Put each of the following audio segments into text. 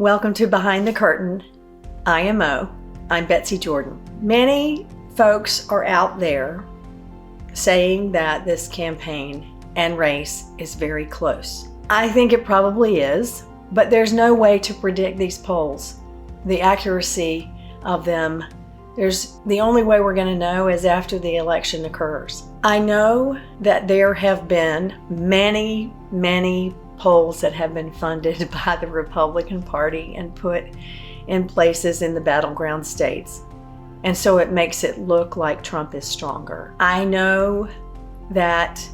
Welcome to Behind the Curtain IMO. I'm Betsy Jordan. Many folks are out there saying that this campaign and race is very close. I think it probably is, but there's no way to predict these polls. The accuracy of them, the only way we're going to know is after the election occurs. I know that there have been many polls that have been funded by the Republican Party and put in places in the battleground states. And so it makes it look like Trump is stronger. I know that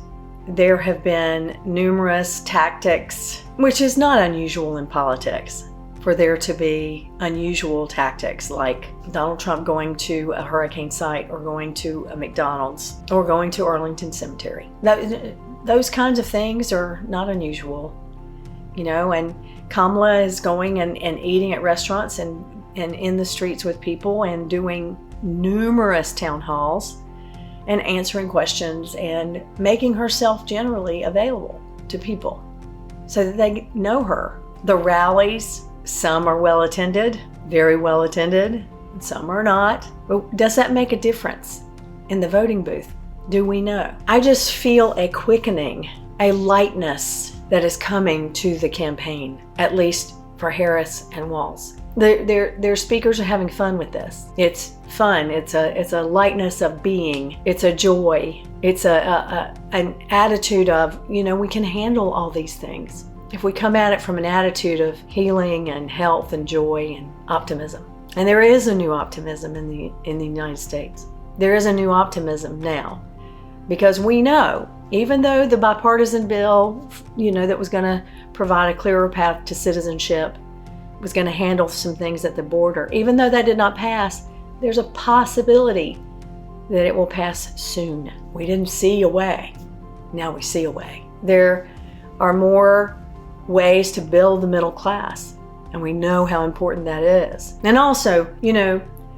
there have been numerous tactics, which is not unusual in politics, for there to be unusual tactics like Donald Trump going to a hurricane site or going to a McDonald's or going to Arlington Cemetery. Those kinds of things are not unusual, and Kamala is going and eating at restaurants and in the streets with people and doing numerous town halls and answering questions and making herself generally available to people so that they know her. The rallies, some are well attended, very well attended, and some are not. But does that make a difference in the voting booth? Do we know? I just feel a quickening, a lightness that is coming to the campaign, at least for Harris and Walz. Their speakers are having fun with this. It's fun. It's a lightness of being. It's a joy. It's an attitude of, we can handle all these things if we come at it from an attitude of healing and health and joy and optimism. And there is a new optimism in the United States. There is a new optimism now. Because we know, even though the bipartisan bill, that was going to provide a clearer path to citizenship, was going to handle some things at the border, even though that did not pass, there's a possibility that it will pass soon. We didn't see a way. Now we see a way. There are more ways to build the middle class, and we know how important that is. And also,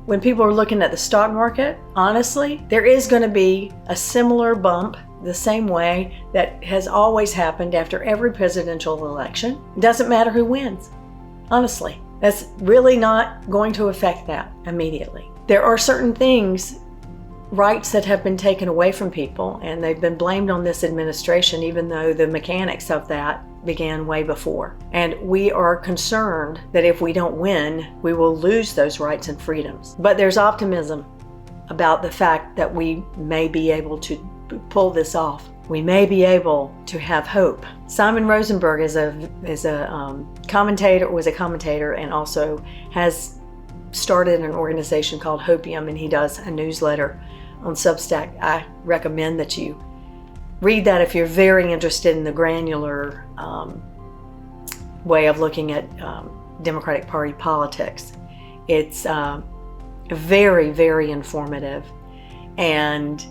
when people are looking at the stock market, honestly, there is going to be a similar bump the same way that has always happened after every presidential election. It doesn't matter who wins. Honestly, that's really not going to affect that immediately. There are certain things, rights that have been taken away from people, and they've been blamed on this administration, even though the mechanics of that began way before. And we are concerned that if we don't win, we will lose those rights and freedoms. But there's optimism about the fact that we may be able to pull this off. We may be able to have hope. Simon Rosenberg was a commentator and also has started an organization called Hopium, and he does a newsletter on Substack. I recommend that you read that if you're very interested in the granular way of looking at Democratic Party politics. It's very, very informative, and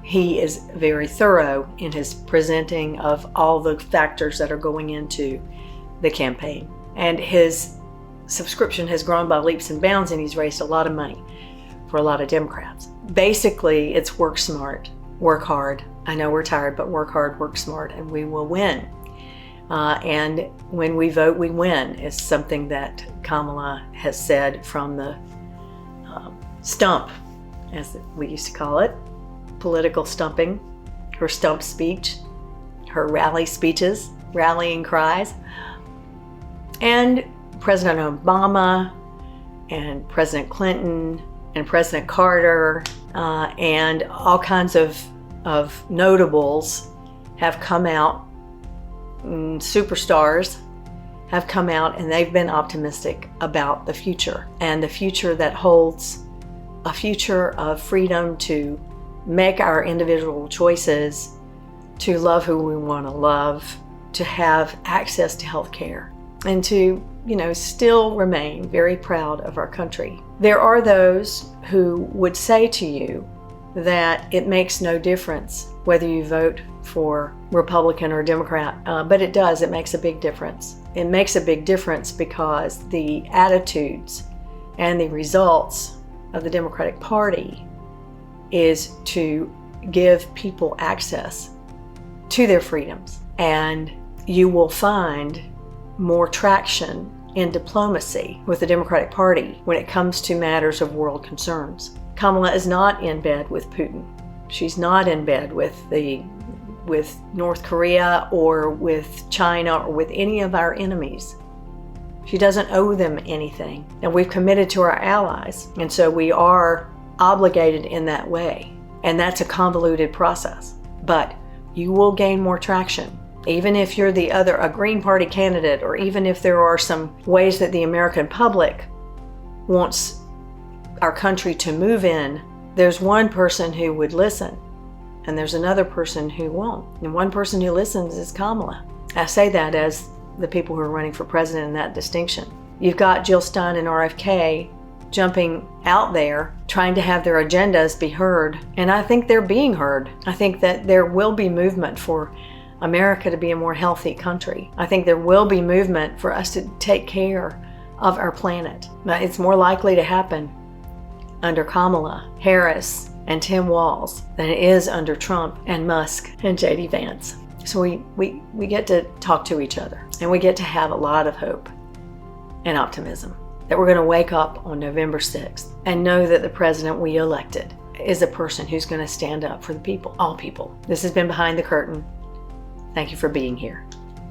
he is very thorough in his presenting of all the factors that are going into the campaign. And his subscription has grown by leaps and bounds, and he's raised a lot of money for a lot of Democrats. Basically, it's work smart, work hard. I know we're tired, but work hard, work smart, and we will win. And when we vote, we win is something that Kamala has said from the stump, as we used to call it, political stumping, her stump speech, her rally speeches, rallying cries. And President Obama and President Clinton and President Carter and all kinds of notables have come out, superstars have come out, and they've been optimistic about the future, and the future that holds a future of freedom to make our individual choices, to love who we want to love, to have access to health care, and to, still remain very proud of our country. There are those who would say to you that it makes no difference whether you vote for Republican or Democrat, but it does. It makes a big difference. It makes a big difference because the attitudes and the results of the Democratic Party is to give people access to their freedoms. And you will find more traction in diplomacy with the Democratic Party when it comes to matters of world concerns. Kamala is not in bed with Putin. She's not in bed with North Korea or with China or with any of our enemies. She doesn't owe them anything. And we've committed to our allies, and so we are obligated in that way. And that's a convoluted process. But you will gain more traction. Even if you're a Green Party candidate, or even if there are some ways that the American public wants our country to move in, there's one person who would listen, and there's another person who won't. And one person who listens is Kamala. I say that as the people who are running for president in that distinction. You've got Jill Stein and RFK jumping out there, trying to have their agendas be heard, and I think they're being heard. I think that there will be movement for America to be a more healthy country. I think there will be movement for us to take care of our planet. But it's more likely to happen under Kamala Harris and Tim Walz than it is under Trump and Musk and J.D. Vance. So we get to talk to each other, and we get to have a lot of hope and optimism that we're going to wake up on November 6th and know that the president we elected is a person who's going to stand up for the people, all people. This has been Behind the Curtain. Thank you for being here.